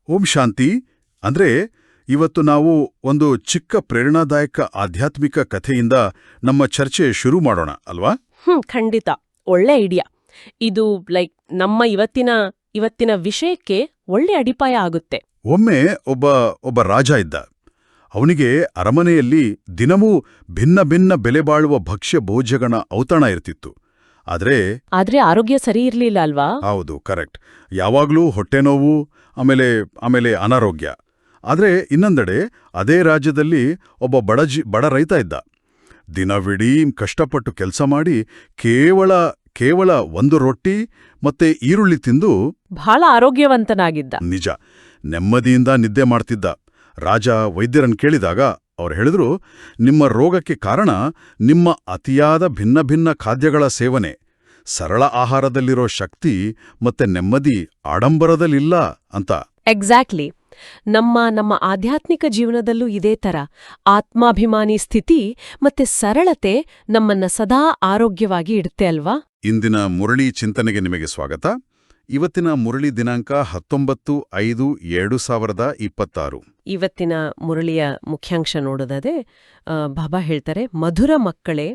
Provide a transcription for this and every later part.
ಓಂ ಶಾಂತಿ. ಅಂದ್ರೆ ಇವತ್ತು ನಾವು ಒಂದು ಚಿಕ್ಕ ಪ್ರೇರಣಾದಾಯಕ ಆಧ್ಯಾತ್ಮಿಕ ಕಥೆಯಿಂದ ನಮ್ಮ ಚರ್ಚೆ ಶುರು ಮಾಡೋಣ ಅಲ್ವಾ? ಖಂಡಿತ. ಒಳ್ಳೆ ಐಡಿಯಾ. ಇದು ನಮ್ಮ ಇವತ್ತಿನ ವಿಷಯಕ್ಕೆ ಒಳ್ಳೆ ಅಡಿಪಾಯ ಆಗುತ್ತೆ. ಒಮ್ಮೆ ಒಬ್ಬ ರಾಜ ಇದ್ದ. ಅವನಿಗೆ ಅರಮನೆಯಲ್ಲಿ ದಿನವೂ ಭಿನ್ನ ಭಿನ್ನ ಬೆಲೆ ಬಾಳುವ ಭಕ್ಷ್ಯ ಭೋಜ್ಯಗಳ ಔತಣ ಇರ್ತಿತ್ತು. ಆದ್ರೆ ಆರೋಗ್ಯ ಸರಿ ಇರ್ಲಿಲ್ಲ ಅಲ್ವಾ? ಹೌದು, ಕರೆಕ್ಟ್. ಯಾವಾಗ್ಲೂ ಹೊಟ್ಟೆನೋವು, ಆಮೇಲೆ ಅನಾರೋಗ್ಯ. ಆದ್ರೆ ಇನ್ನೊಂದೆಡೆ ಅದೇ ರಾಜ್ಯದಲ್ಲಿ ಒಬ್ಬ ಬಡ ರೈತ ಇದ್ದ. ದಿನವಿಡೀ ಕಷ್ಟಪಟ್ಟು ಕೆಲಸ ಮಾಡಿ ಕೇವಲ ಒಂದು ರೊಟ್ಟಿ ಮತ್ತೆ ಈರುಳ್ಳಿ ತಿಂದು ಬಹಳ ಆರೋಗ್ಯವಂತನಾಗಿದ್ದ. ನಿಜ, ನೆಮ್ಮದಿಯಿಂದ ನಿದ್ದೆ ಮಾಡ್ತಿದ್ದ. ರಾಜ ವೈದ್ಯರನ್ನು ಕೇಳಿದಾಗ ಅವ್ರು ಹೇಳಿದ್ರು, ನಿಮ್ಮ ರೋಗಕ್ಕೆ ಕಾರಣ ನಿಮ್ಮ ಅತಿಯಾದ ಭಿನ್ನ ಭಿನ್ನ ಖಾದ್ಯಗಳ ಸೇವನೆ. ಸರಳ ಆಹಾರದಲ್ಲಿರೋ ಶಕ್ತಿ ಮತ್ತೆ ನೆಮ್ಮದಿ ಆಡಂಬರದಲ್ಲಿಲ್ಲ ಅಂತ. ಎಕ್ಸಾಕ್ಟ್ಲಿ. ನಮ್ಮ ಆಧ್ಯಾತ್ಮಿಕ ಜೀವನದಲ್ಲೂ ಇದೇ ತರ ಆತ್ಮಾಭಿಮಾನಿ ಸ್ಥಿತಿ ಮತ್ತೆ ಸರಳತೆ ನಮ್ಮನ್ನ ಸದಾ ಆರೋಗ್ಯವಾಗಿ ಇಡುತ್ತೆ ಅಲ್ವಾ? ಇಂದಿನ ಮುರಳಿ ಚಿಂತನೆಗೆ ನಿಮಗೆ ಸ್ವಾಗತ. ಇವತ್ತಿನ ಮುರಳಿ ದಿನಾಂಕ 19/5/2026. ಇವತ್ತಿನ ಮುರಳಿಯ ಮುಖ್ಯಾಂಶ ನೋಡೋದಾದ್ರೆ ಬಾಬಾ ಹೇಳ್ತಾರೆ, ಮಧುರ ಮಕ್ಕಳೇ,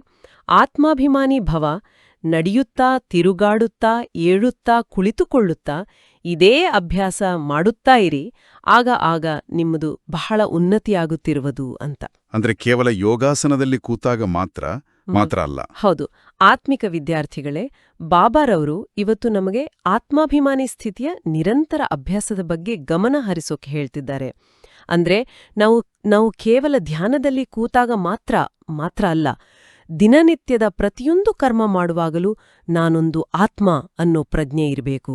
ಆತ್ಮಾಭಿಮಾನಿ ಭವ, ನಡೆಯುತ್ತಾ ತಿರುಗಾಡುತ್ತಾ ಏಳುತ್ತಾ ಕುಳಿತುಕೊಳ್ಳುತ್ತಾ ಇದೇ ಅಭ್ಯಾಸ ಮಾಡುತ್ತಾ ಇರಿ, ಆಗ ನಿಮ್ಮದು ಬಹಳ ಉನ್ನತಿಯಾಗುತ್ತಿರುವುದು ಅಂತ. ಅಂದ್ರೆ ಕೇವಲ ಯೋಗಾಸನದಲ್ಲಿ ಕೂತಾಗ ಮಾತ್ರ ಅಲ್ಲ. ಹೌದು. ಆತ್ಮಿಕ ವಿದ್ಯಾರ್ಥಿಗಳೇ, ಬಾಬಾರವರು ಇವತ್ತು ನಮಗೆ ಆತ್ಮಾಭಿಮಾನಿ ಸ್ಥಿತಿಯ ನಿರಂತರ ಅಭ್ಯಾಸದ ಬಗ್ಗೆ ಗಮನ ಹರಿಸೋಕೆ ಹೇಳ್ತಿದ್ದಾರೆ. ಅಂದ್ರೆ ನಾವು ಕೇವಲ ಧ್ಯಾನದಲ್ಲಿ ಕೂತಾಗ ಮಾತ್ರ ಅಲ್ಲ, ದಿನನಿತ್ಯದ ಪ್ರತಿಯೊಂದು ಕರ್ಮ ಮಾಡುವಾಗಲೂ ನಾನೊಂದು ಆತ್ಮ ಅನ್ನೋ ಪ್ರಜ್ಞೆ ಇರಬೇಕು.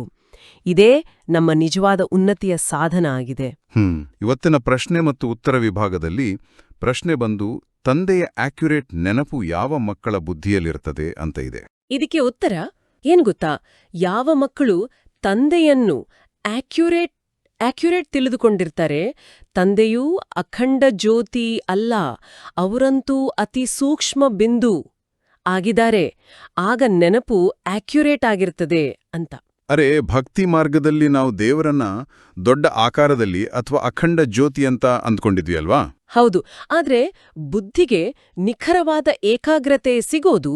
ಇದೇ ನಮ್ಮ ನಿಜವಾದ ಉನ್ನತಿಯ ಸಾಧನ ಆಗಿದೆ. ಇವತ್ತಿನ ಪ್ರಶ್ನೆ ಮತ್ತು ಉತ್ತರ ವಿಭಾಗದಲ್ಲಿ ಪ್ರಶ್ನೆ ಬಂದು, ತಂದೆಯ ಆಕ್ಯುರೇಟ್ ನೆನಪು ಯಾವ ಮಕ್ಕಳ ಬುದ್ಧಿಯಲ್ಲಿರ್ತದೆ ಅಂತ ಇದೆ. ಇದಕ್ಕೆ ಉತ್ತರ ಏನ್ ಗೊತ್ತಾ? ಯಾವ ಮಕ್ಕಳು ತಂದೆಯನ್ನು ಆಕ್ಯುರೇಟ್ ತಿಳಿದುಕೊಂಡಿರ್ತಾರೆ, ತಂದೆಯೂ ಅಖಂಡ ಜ್ಯೋತಿ ಅಲ್ಲ, ಅವರಂತೂ ಅತಿ ಸೂಕ್ಷ್ಮ ಬಿಂದು ಆಗಿದ್ದಾರೆ, ಆಗ ನೆನಪು ಆಕ್ಯುರೇಟ್ ಆಗಿರ್ತದೆ ಅಂತ. ಅರೆ, ಭಕ್ತಿ ಮಾರ್ಗದಲ್ಲಿ ನಾವು ದೇವರನ್ನ ದೊಡ್ಡ ಆಕಾರದಲ್ಲಿ ಅಥವಾ ಅಖಂಡ ಜ್ಯೋತಿ ಅಂತ ಅಂದ್ಕೊಂಡಿದ್ವಿ ಅಲ್ವಾ? ಹೌದು. ಆದ್ರೆ ಬುದ್ಧಿಗೆ ನಿಖರವಾದ ಏಕಾಗ್ರತೆ ಸಿಗೋದು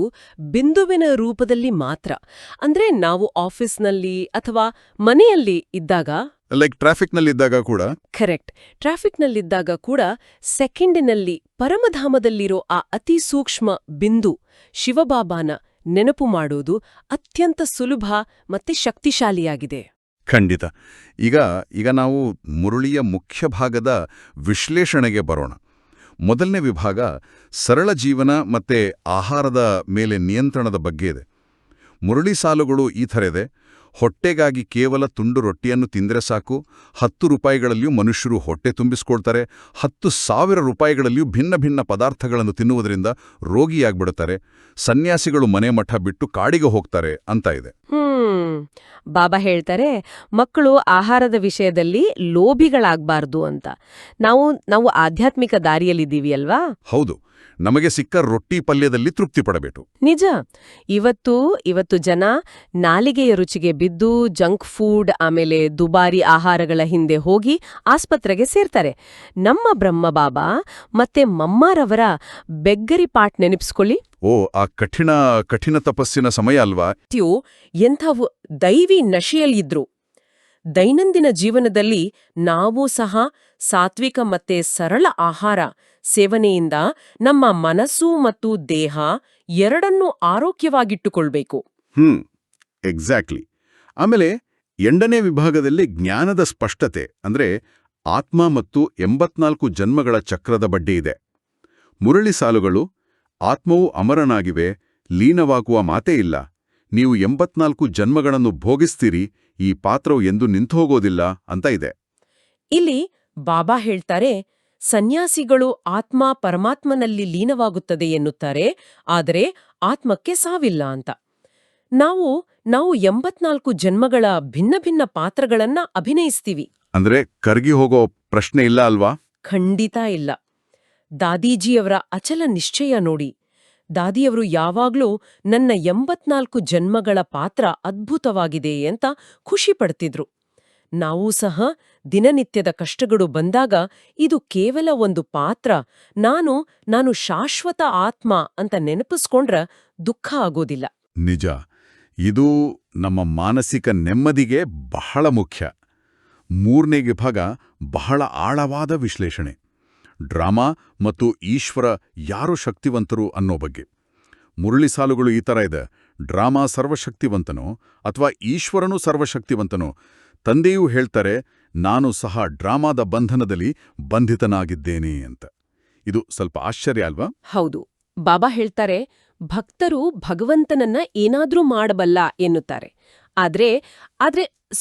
ಬಿಂದುವಿನ ರೂಪದಲ್ಲಿ ಮಾತ್ರ. ಅಂದ್ರೆ ನಾವು ಆಫೀಸ್ನಲ್ಲಿ ಅಥವಾ ಮನೆಯಲ್ಲಿ ಇದ್ದಾಗ, ಟ್ರಾಫಿಕ್ನಲ್ಲಿದ್ದಾಗ ಕೂಡ. ಕರೆಕ್ಟ್. ಟ್ರಾಫಿಕ್ನಲ್ಲಿದ್ದಾಗ ಕೂಡ ಸೆಕೆಂಡಿನಲ್ಲಿ ಪರಮಧಾಮದಲ್ಲಿರೋ ಆ ಅತಿ ಸೂಕ್ಷ್ಮ ಬಿಂದು ಶಿವಬಾಬಾನ ನೆನಪು ಮಾಡೋದು ಅತ್ಯಂತ ಸುಲಭ ಮತ್ತೆ ಶಕ್ತಿಶಾಲಿಯಾಗಿದೆ. ಖಂಡಿತ. ಈಗ ನಾವು ಮುರಳಿಯ ಮುಖ್ಯ ಭಾಗದ ವಿಶ್ಲೇಷಣೆಗೆ ಬರೋಣ. ಮೊದಲನೇ ವಿಭಾಗ ಸರಳ ಜೀವನ ಮತ್ತೆ ಆಹಾರದ ಮೇಲೆ ನಿಯಂತ್ರಣದ ಬಗ್ಗೆ ಇದೆ. ಮುರಳಿ ಸಾಲುಗಳು ಈ ಥರ ಇದೆ: ಹೊಟ್ಟೆಗಾಗಿ ಕೇವಲ ತುಂಡು ರೊಟ್ಟಿಯನ್ನು ತಿಂದರೆ ಸಾಕು, 10 ರೂಪಾಯಿಗಳಲ್ಲಿಯೂ ಮನುಷ್ಯರು ಹೊಟ್ಟೆ ತುಂಬಿಸ್ಕೊಳ್ತಾರೆ, 10,000 ರೂಪಾಯಿಗಳಲ್ಲಿಯೂ ಭಿನ್ನ ಭಿನ್ನ ಪದಾರ್ಥಗಳನ್ನು ತಿನ್ನುವುದರಿಂದ ರೋಗಿಯಾಗ್ಬಿಡುತ್ತಾರೆ, ಸನ್ಯಾಸಿಗಳು ಮನೆ ಮಠ ಬಿಟ್ಟು ಕಾಡಿಗೆ ಹೋಗ್ತಾರೆ ಅಂತ ಇದೆ. ಬಾಬಾ ಹೇಳ್ತಾರೆ, ಮಕ್ಕಳು ಆಹಾರದ ವಿಷಯದಲ್ಲಿ ಲೋಭಿಗಳಾಗಬಾರ್ದು ಅಂತ. ನಾವು ಆಧ್ಯಾತ್ಮಿಕ ದಾರಿಯಲ್ಲಿದ್ದೀವಿ ಅಲ್ವಾ? ಹೌದು. ನಮಗೆ ಸಿಕ್ಕ ರೊಟ್ಟಿ ಪಲ್ಯದಲ್ಲಿ ತೃಪ್ತಿ ಪಡಬೇಕು. ನಿಜ. ಇವತ್ತು ಜನ ನಾಲಿಗೆಯ ರುಚಿಗೆ ಬಿದ್ದು ಜಂಕ್ ಫುಡ್ ಆಮೇಲೆ ದುಬಾರಿ ಆಹಾರಗಳ ಹಿಂದೆ ಹೋಗಿ ಆಸ್ಪತ್ರೆಗೆ ಸೇರ್ತಾರೆ. ನಮ್ಮ ಬ್ರಹ್ಮ ಬಾಬಾ ಮತ್ತೆ ಮಮ್ಮಾರವರ ಬೆಗ್ಗರಿ ಪಾಟ್ ನೆನಪಿಸ್ಕೊಳ್ಳಿ. ಆ ಕಠಿಣ ತಪಸ್ಸಿನ ಸಮಯ ಅಲ್ವಾ? ಎಂಥವು ದೈವಿ ನಶೆಯಲ್ಲಿದ್ರು. ದೈನಂದಿನ ಜೀವನದಲ್ಲಿ ನಾವು ಸಹ ಸಾತ್ವಿಕ ಮತ್ತೆ ಸರಳ ಆಹಾರ ಸೇವನೆಯಿಂದ ನಮ್ಮ ಮನಸ್ಸು ಮತ್ತು ದೇಹ ಎರಡನ್ನೂ ಆರೋಗ್ಯವಾಗಿಟ್ಟುಕೊಳ್ಬೇಕು. ಎಕ್ಸಾಕ್ಟ್ಲಿ. ಆಮೇಲೆ 8ನೇ ವಿಭಾಗದಲ್ಲಿ ಜ್ಞಾನದ ಸ್ಪಷ್ಟತೆ, ಅಂದ್ರೆ ಆತ್ಮ ಮತ್ತು 84 ಜನ್ಮಗಳ ಚಕ್ರದ ಬಗ್ಗೆ ಇದೆ. ಮುರಳಿ ಸಾಲುಗಳು: ಆತ್ಮವು ಅಮರನಾಗಿವೆ, ಲೀನವಾಗುವ ಮಾತೇ ಇಲ್ಲ, ನೀವು 84 ಜನ್ಮಗಳನ್ನು ಭೋಗಿಸ್ತೀರಿ, ಈ ಪಾತ್ರವು ಎಂದು ನಿಂತುಹೋಗೋದಿಲ್ಲ ಅಂತ ಇದೆ. ಇಲ್ಲಿ ಬಾಬಾ ಹೇಳ್ತಾರೆ, ಸನ್ಯಾಸಿಗಳು ಆತ್ಮ ಪರಮಾತ್ಮನಲ್ಲಿ ಲೀನವಾಗುತ್ತದೆ ಎನ್ನುತ್ತಾರೆ, ಆದರೆ ಆತ್ಮಕ್ಕೆ ಸಾವಿಲ್ಲ ಅಂತ. ನಾವು 84 ಜನ್ಮಗಳ ಭಿನ್ನ ಭಿನ್ನ ಪಾತ್ರಗಳನ್ನ ಅಭಿನಯಿಸ್ತೀವಿ. ಅಂದ್ರೆ ಕರ್ಗಿ ಹೋಗೋ ಪ್ರಶ್ನೆ ಇಲ್ಲ ಅಲ್ವಾ? ಖಂಡಿತ ಇಲ್ಲ. ದಾದೀಜಿಯವರ ಅಚಲ ನಿಶ್ಚಯ ನೋಡಿ. ದಾದಿಯವರು ಯಾವಾಗ್ಲೂ ನನ್ನ 84 ಜನ್ಮಗಳ ಪಾತ್ರ ಅದ್ಭುತವಾಗಿದೆ ಅಂತ ಖುಷಿ ಪಡ್ತಿದ್ರು. ನಾವೂ ಸಹ ದಿನನಿತ್ಯದ ಕಷ್ಟಗಳು ಬಂದಾಗ ಇದು ಕೇವಲ ಒಂದು ಪಾತ್ರ, ನಾನು ಶಾಶ್ವತ ಆತ್ಮ ಅಂತ ನೆನಪಿಸ್ಕೊಂಡ್ರ ದುಃಖ ಆಗೋದಿಲ್ಲ. ನಿಜ. ಇದು ನಮ್ಮ ಮಾನಸಿಕ ನೆಮ್ಮದಿಗೆ ಬಹಳ ಮುಖ್ಯ. ಮೂರನೇ ವಿಭಾಗ ಬಹಳ ಆಳವಾದ ವಿಶ್ಲೇಷಣೆ. ಡ್ರಾಮಾ ಮತ್ತು ಈಶ್ವರ ಯಾರು ಶಕ್ತಿವಂತರು ಅನ್ನೋ ಬಗ್ಗೆ. ಮುರಳಿ ಸಾಲುಗಳು ಈ ಥರ ಇದೆ: ಡ್ರಾಮಾ ಸರ್ವಶಕ್ತಿವಂತನೋ ಅಥವಾ ಈಶ್ವರನೂ ಸರ್ವಶಕ್ತಿವಂತನೋ? ತಂದೆಯೂ ಹೇಳ್ತಾರೆ, ನಾನು ಸಹ ಡ್ರಾಮಾದ ಬಂಧನದಲ್ಲಿ ಬಂಧಿತನಾಗಿದ್ದೇನೆ ಅಂತ. ಇದು ಸ್ವಲ್ಪ ಆಶ್ಚರ್ಯ ಅಲ್ವಾ? ಹೌದು. ಬಾಬಾ ಹೇಳ್ತಾರೆ, ಭಕ್ತರು ಭಗವಂತನನ್ನ ಏನಾದ್ರೂ ಮಾಡಬಲ್ಲ ಎನ್ನುತ್ತಾರೆ. ಆದ್ರೆ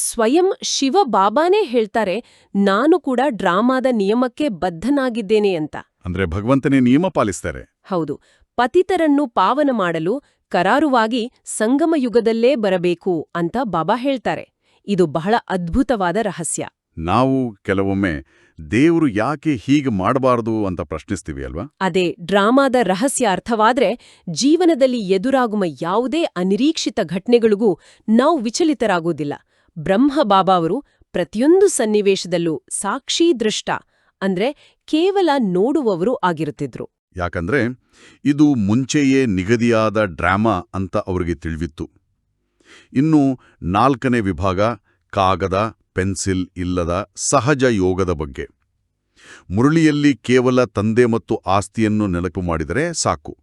ಸ್ವಯಂ ಶಿವ ಬಾಬಾನೇ ಹೇಳ್ತಾರೆ, ನಾನು ಕೂಡ ಡ್ರಾಮಾದ ನಿಯಮಕ್ಕೆ ಬದ್ಧನಾಗಿದ್ದೇನೆ ಅಂತ. ಅಂದ್ರೆ ಭಗವಂತನೇ ನಿಯಮ ಪಾಲಿಸ್ತಾರೆ. ಹೌದು. ಪತಿತರನ್ನು ಪಾವನ ಮಾಡಲು ಕರಾರುವಾಗಿ ಸಂಗಮ ಯುಗದಲ್ಲೇ ಬರಬೇಕು ಅಂತ ಬಾಬಾ ಹೇಳ್ತಾರೆ. ಇದು ಬಹಳ ಅದ್ಭುತವಾದ ರಹಸ್ಯ. ನಾವು ಕೆಲವೊಮ್ಮೆ ದೇವರು ಯಾಕೆ ಹೀಗೆ ಮಾಡಬಾರದು ಅಂತ ಪ್ರಶ್ನಿಸ್ತೀವಿ ಅಲ್ವಾ? ಅದೇ ಡ್ರಾಮಾದ ರಹಸ್ಯ ಅರ್ಥವಾದ್ರೆ ಜೀವನದಲ್ಲಿ ಎದುರಾಗುವ ಯಾವುದೇ ಅನಿರೀಕ್ಷಿತ ಘಟನೆಗಳಿಗೂ ನಾವು ವಿಚಲಿತರಾಗೋದಿಲ್ಲ. ಬ್ರಹ್ಮ ಬಾಬಾ ಅವರು ಪ್ರತಿಯೊಂದು ಸನ್ನಿವೇಶದಲ್ಲೂ ಸಾಕ್ಷಿ ದೃಷ್ಟ, ಅಂದ್ರೆ ಕೇವಲ ನೋಡುವವರು ಆಗಿರುತ್ತಿದ್ರು. ಯಾಕಂದ್ರೆ ಇದು ಮುಂಚೆಯೇ ನಿಗದಿಯಾದ ಡ್ರಾಮಾ ಅಂತ ಅವ್ರಿಗೆ ತಿಳಿವಿತ್ತು. ಇನ್ನು 4ನೇ ವಿಭಾಗ ಕಾಗದ ಪೆನ್ಸಿಲ್ ಇಲ್ಲದ ಸಹಜ ಯೋಗದ ಬಗ್ಗೆ. ಮುರಳಿಯಲ್ಲಿ ಕೇವಲ ತಂದೆ ಮತ್ತು ಆಸ್ತಿಯನ್ನು ನೆನಪು ಮಾಡಿದರೆ ಸಾಕು,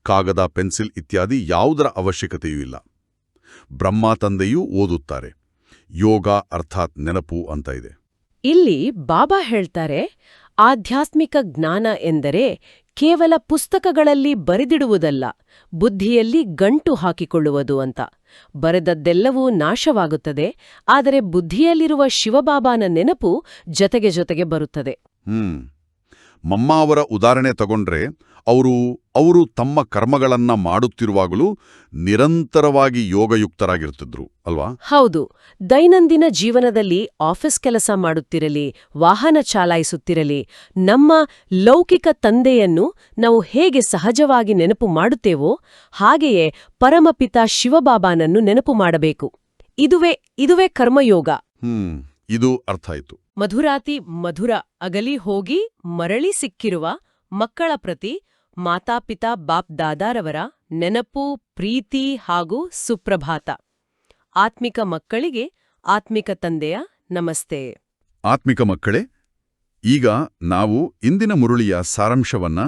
ಕಾಗದ ಪೆನ್ಸಿಲ್ ಇತ್ಯಾದಿ ಯಾವುದರ ಅವಶ್ಯಕತೆಯೂ ಇಲ್ಲ. ಬ್ರಹ್ಮ ತಂದೆಯೂ ಓದುತ್ತಾರೆ. ಯೋಗ ಅರ್ಥಾತ್ ನೆನಪು ಅಂತ ಇದೆ. ಇಲ್ಲಿ ಬಾಬಾ ಹೇಳ್ತಾರೆ, ಆಧ್ಯಾತ್ಮಿಕ ಜ್ಞಾನ ಎಂದರೆ ಕೇವಲ ಪುಸ್ತಕಗಳಲ್ಲಿ ಬರೆದಿಡುವುದಲ್ಲ, ಬುದ್ಧಿಯಲ್ಲಿ ಗಂಟು ಹಾಕಿಕೊಳ್ಳುವುದು ಅಂತ. ಬರೆದದ್ದೆಲ್ಲವೂ ನಾಶವಾಗುತ್ತದೆ, ಆದರೆ ಬುದ್ಧಿಯಲ್ಲಿರುವ ಶಿವಬಾಬಾನ ನೆನಪು ಜೊತೆಗೆ ಬರುತ್ತದೆ. ಮಮ್ಮ ಅವರ ಉದಾಹರಣೆ ತಗೊಂಡ್ರೆ, ಅವರು ತಮ್ಮ ಕರ್ಮಗಳನ್ನ ಮಾಡುತ್ತಿರುವಾಗಲೂ ನಿರಂತರವಾಗಿ ಯೋಗಯುಕ್ತರಾಗಿರುತ್ತಿದ್ರು ಅಲ್ವಾ? ಹೌದು. ದೈನಂದಿನ ಜೀವನದಲ್ಲಿ ಆಫೀಸ್ ಕೆಲಸ ಮಾಡುತ್ತಿರಲಿ, ವಾಹನ ಚಾಲಾಯಿಸುತ್ತಿರಲಿ, ನಮ್ಮ ಲೌಕಿಕ ತಂದೆಯನ್ನು ನಾವು ಹೇಗೆ ಸಹಜವಾಗಿ ನೆನಪು ಮಾಡುತ್ತೇವೋ ಹಾಗೆಯೇ ಪರಮಪಿತ ಶಿವಬಾಬಾನನ್ನು ನೆನಪು ಮಾಡಬೇಕು. ಇದುವೇ ಕರ್ಮಯೋಗ. ಇದು ಅರ್ಥ ಆಯ್ತು. ಮಧುರಾತಿ ಮಧುರ ಅಗಲಿ ಹೋಗಿ ಮರಳಿ ಸಿಕ್ಕಿರುವ ಮಕ್ಕಳ ಪ್ರತಿ ಮಾತಾಪಿತಾ ಬಾಪ್ ದಾದಾರವರ ನೆನಪು, ಪ್ರೀತಿ ಹಾಗೂ ಸುಪ್ರಭಾತ. ಆತ್ಮಿಕ ಮಕ್ಕಳಿಗೆ ಆತ್ಮಿಕ ತಂದೆಯ ನಮಸ್ತೆ. ಆತ್ಮಿಕ ಮಕ್ಕಳೇ, ಈಗ ನಾವು ಇಂದಿನ ಮುರಳಿಯ ಸಾರಾಂಶವನ್ನ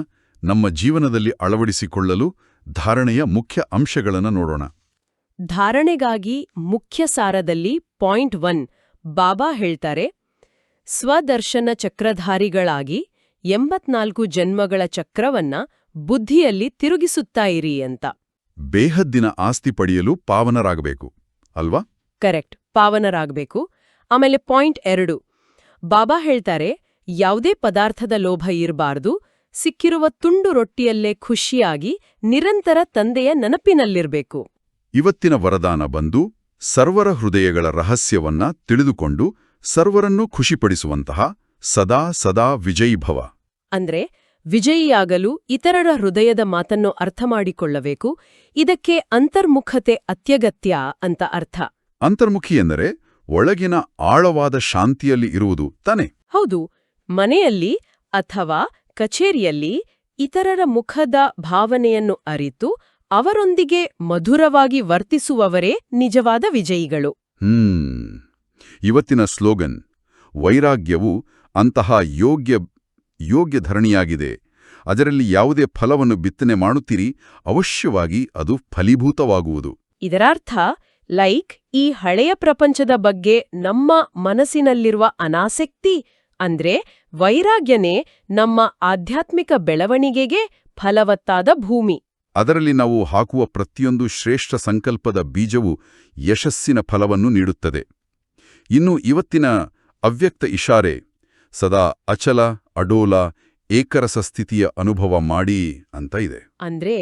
ನಮ್ಮ ಜೀವನದಲ್ಲಿ ಅಳವಡಿಸಿಕೊಳ್ಳಲು ಧಾರಣೆಯ ಮುಖ್ಯ ಅಂಶಗಳನ್ನು ನೋಡೋಣ. ಧಾರಣೆಗಾಗಿ ಮುಖ್ಯ ಸಾರದಲ್ಲಿ ಪಾಯಿಂಟ್ 1 ಬಾಬಾ ಹೇಳ್ತಾರೆ, ಸ್ವದರ್ಶನ ಚಕ್ರಧಾರಿಗಳಾಗಿ 84 ಜನ್ಮಗಳ ಚಕ್ರವನ್ನ ಬುದ್ಧಿಯಲ್ಲಿ ತಿರುಗಿಸುತ್ತಾ ಇರಿ ಅಂತ. ಬೇಹದ್ದಿನ ಆಸ್ತಿ ಪಡೆಯಲು ಪಾವನರಾಗಬೇಕು ಅಲ್ವಾ? ಕರೆಕ್ಟ್, ಪಾವನರಾಗಬೇಕು. ಆಮೇಲೆ ಪಾಯಿಂಟ್ 2 ಬಾಬಾ ಹೇಳ್ತಾರೆ, ಯಾವುದೇ ಪದಾರ್ಥದ ಲೋಭ ಇರಬಾರ್ದು, ಸಿಕ್ಕಿರುವ ತುಂಡು ರೊಟ್ಟಿಯಲ್ಲೇ ಖುಷಿಯಾಗಿ ನಿರಂತರ ತಂದೆಯ ನೆನಪಿನಲ್ಲಿರ್ಬೇಕು. ಇವತ್ತಿನ ವರದಾನ ಬಂದು ಸರ್ವರ ಹೃದಯಗಳ ರಹಸ್ಯವನ್ನ ತಿಳಿದುಕೊಂಡು ಸರ್ವರನ್ನೂ ಖುಷಿಪಡಿಸುವಂತಹ ಸದಾ ವಿಜಯೀಭವ. ಅಂದ್ರೆ ವಿಜಯಿಯಾಗಲು ಇತರರ ಹೃದಯದ ಮಾತನ್ನು ಅರ್ಥಮಾಡಿಕೊಳ್ಳಬೇಕು. ಇದಕ್ಕೆ ಅಂತರ್ಮುಖತೆ ಅತ್ಯಗತ್ಯ ಅಂತ ಅರ್ಥ. ಅಂತರ್ಮುಖಿ ಎಂದರೆ ಒಳಗಿನ ಆಳವಾದ ಶಾಂತಿಯಲ್ಲಿ ಇರುವುದು ತಾನೆ? ಹೌದು. ಮನೆಯಲ್ಲಿ ಅಥವಾ ಕಚೇರಿಯಲ್ಲಿ ಇತರರ ಮುಖದ ಭಾವನೆಯನ್ನು ಅರಿತು ಅವರೊಂದಿಗೆ ಮಧುರವಾಗಿ ವರ್ತಿಸುವವರೇ ನಿಜವಾದ ವಿಜಯಿಗಳು. ಇವತ್ತಿನ ಸ್ಲೋಗನ್ ವೈರಾಗ್ಯವು ಅಂತಹ ಯೋಗ್ಯ ಧರಣಿಯಾಗಿದೆ. ಅದರಲ್ಲಿ ಯಾವುದೇ ಫಲವನ್ನು ಬಿತ್ತನೆ ಮಾಡುತ್ತೀರಿ, ಅವಶ್ಯವಾಗಿ ಅದು ಫಲೀಭೂತವಾಗುವುದು. ಇದರರ್ಥ ಈ ಹಳೆಯ ಪ್ರಪಂಚದ ಬಗ್ಗೆ ನಮ್ಮ ಮನಸ್ಸಿನಲ್ಲಿರುವ ಅನಾಸಕ್ತಿ ಅಂದ್ರೆ ವೈರಾಗ್ಯನೇ ನಮ್ಮ ಆಧ್ಯಾತ್ಮಿಕ ಬೆಳವಣಿಗೆಗೆ ಫಲವತ್ತಾದ ಭೂಮಿ. ಅದರಲ್ಲಿ ನಾವು ಹಾಕುವ ಪ್ರತಿಯೊಂದು ಶ್ರೇಷ್ಠ ಸಂಕಲ್ಪದ ಬೀಜವು ಯಶಸ್ಸಿನ ಫಲವನ್ನು ನೀಡುತ್ತದೆ. ಇನ್ನು ಇವತ್ತಿನ ಅವ್ಯಕ್ತ ಇಶಾರೆ ಸದಾ ಅಚಲ ಅಡೋಲ ಏಕರಸ ಸ್ಥಿತಿಯ ಅನುಭವ ಮಾಡಿ ಅಂತ ಇದೆ. ಅಂದ್ರೆ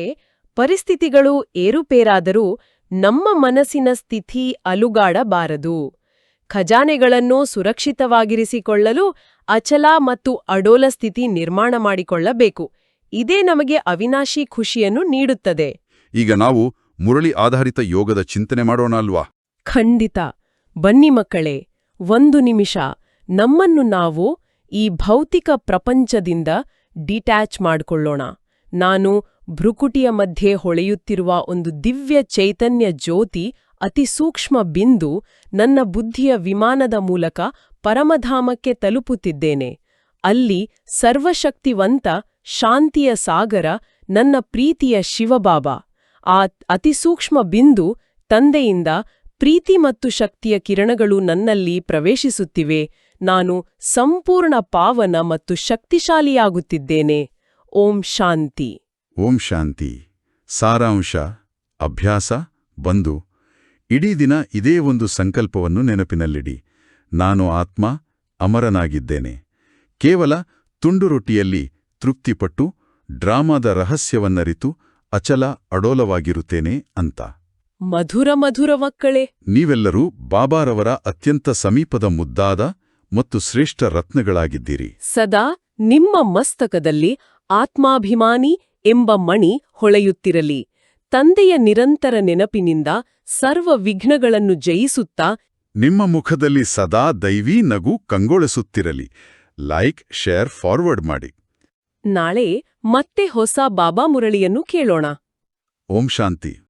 ಪರಿಸ್ಥಿತಿಗಳು ಏರುಪೇರಾದರೂ ನಮ್ಮ ಮನಸ್ಸಿನ ಸ್ಥಿತಿ ಅಲುಗಾಡಬಾರದು. ಖಜಾನೆಗಳನ್ನು ಸುರಕ್ಷಿತವಾಗಿರಿಸಿಕೊಳ್ಳಲು ಅಚಲ ಮತ್ತು ಅಡೋಲ ಸ್ಥಿತಿ ನಿರ್ಮಾಣ ಮಾಡಿಕೊಳ್ಳಬೇಕು. ಇದೇ ನಮಗೆ ಅವಿನಾಶಿ ಖುಷಿಯನ್ನು ನೀಡುತ್ತದೆ. ಈಗ ನಾವು ಮುರಳಿ ಆಧಾರಿತ ಯೋಗದ ಚಿಂತನೆ ಮಾಡೋಣ ಅಲ್ವಾ? ಖಂಡಿತ. ಬನ್ನಿ ಮಕ್ಕಳೇ, 1 ನಿಮಿಷ ನಮ್ಮನ್ನು ನಾವು ಈ ಭೌತಿಕ ಪ್ರಪಂಚದಿಂದ ಡಿಟ್ಯಾಚ್ ಮಾಡ್ಕೊಳ್ಳೋಣ. ನಾನು ಭ್ರುಕುಟಿಯ ಮಧ್ಯೆ ಹೊಳೆಯುತ್ತಿರುವ ಒಂದು ದಿವ್ಯ ಚೈತನ್ಯ ಜ್ಯೋತಿ, ಅತಿ ಸೂಕ್ಷ್ಮ ಬಿಂದು, ನನ್ನ ಬುದ್ಧಿಯ ವಿಮಾನದ ಮೂಲಕ ಪರಮಧಾಮಕ್ಕೆ ತಲುಪುತ್ತಿದ್ದೇನೆ. ಅಲ್ಲಿ ಸರ್ವಶಕ್ತಿವಂತ ಶಾಂತಿಯ ಸಾಗರ ನನ್ನ ಪ್ರೀತಿಯ ಶಿವಬಾಬಾ. ಆ ಅತಿಸೂಕ್ಷ್ಮ ಬಿಂದು ತಂದೆಯಿಂದ ಪ್ರೀತಿ ಮತ್ತು ಶಕ್ತಿಯ ಕಿರಣಗಳು ನನ್ನಲ್ಲಿ ಪ್ರವೇಶಿಸುತ್ತಿವೆ. ನಾನು ಸಂಪೂರ್ಣ ಪಾವನ ಮತ್ತು ಶಕ್ತಿಶಾಲಿಯಾಗುತ್ತಿದ್ದೇನೆ. ಓಂ ಶಾಂತಿ. ಓಂ ಶಾಂತಿ. ಸಾರಾಂಶ, ಅಭ್ಯಾಸ, ಬಂದು ಇಡೀ ದಿನ ಇದೇ ಒಂದು ಸಂಕಲ್ಪವನ್ನು ನೆನಪಿನಲ್ಲಿಡಿ. ನಾನು ಆತ್ಮ, ಅಮರನಾಗಿದ್ದೇನೆ. ಕೇವಲ ತುಂಡು ರೊಟ್ಟಿಯಲ್ಲಿ ತೃಪ್ತಿಪಟ್ಟು ಡ್ರಾಮಾದ ರಹಸ್ಯವನ್ನರಿತು ಅಚಲ ಅಡೋಲವಾಗಿರುತ್ತೇನೆ ಅಂತ. ಮಧುರ ಮಧುರ ಮಕ್ಕಳೇ, ನೀವೆಲ್ಲರೂ ಬಾಬಾರವರ ಅತ್ಯಂತ ಸಮೀಪದ ಮುದ್ದಾದ ಮತ್ತು ಶ್ರೇಷ್ಠ ರತ್ನಗಳಾಗಿದ್ದೀರಿ. ಸದಾ ನಿಮ್ಮ ಮಸ್ತಕದಲ್ಲಿ ಆತ್ಮಾಭಿಮಾನಿ ಎಂಬ ಮಣಿ ಹೊಳೆಯುತ್ತಿರಲಿ. ತಂದೆಯ ನಿರಂತರ ನೆನಪಿನಿಂದ ಸರ್ವ ವಿಘ್ನಗಳನ್ನು ಜಯಿಸುತ್ತಾ ನಿಮ್ಮ ಮುಖದಲ್ಲಿ ಸದಾ ದೈವೀ ನಗು ಕಂಗೊಳಿಸುತ್ತಿರಲಿ. ಲೈಕ್, ಶೇರ್, ಫಾರ್ವರ್ಡ್ ಮಾಡಿ. ನಾಳೆ ಮತ್ತೆ ಹೊಸ ಬಾಬಾ ಮುರಳಿಯನ್ನು ಕೇಳೋಣ. ಓಂ ಶಾಂತಿ.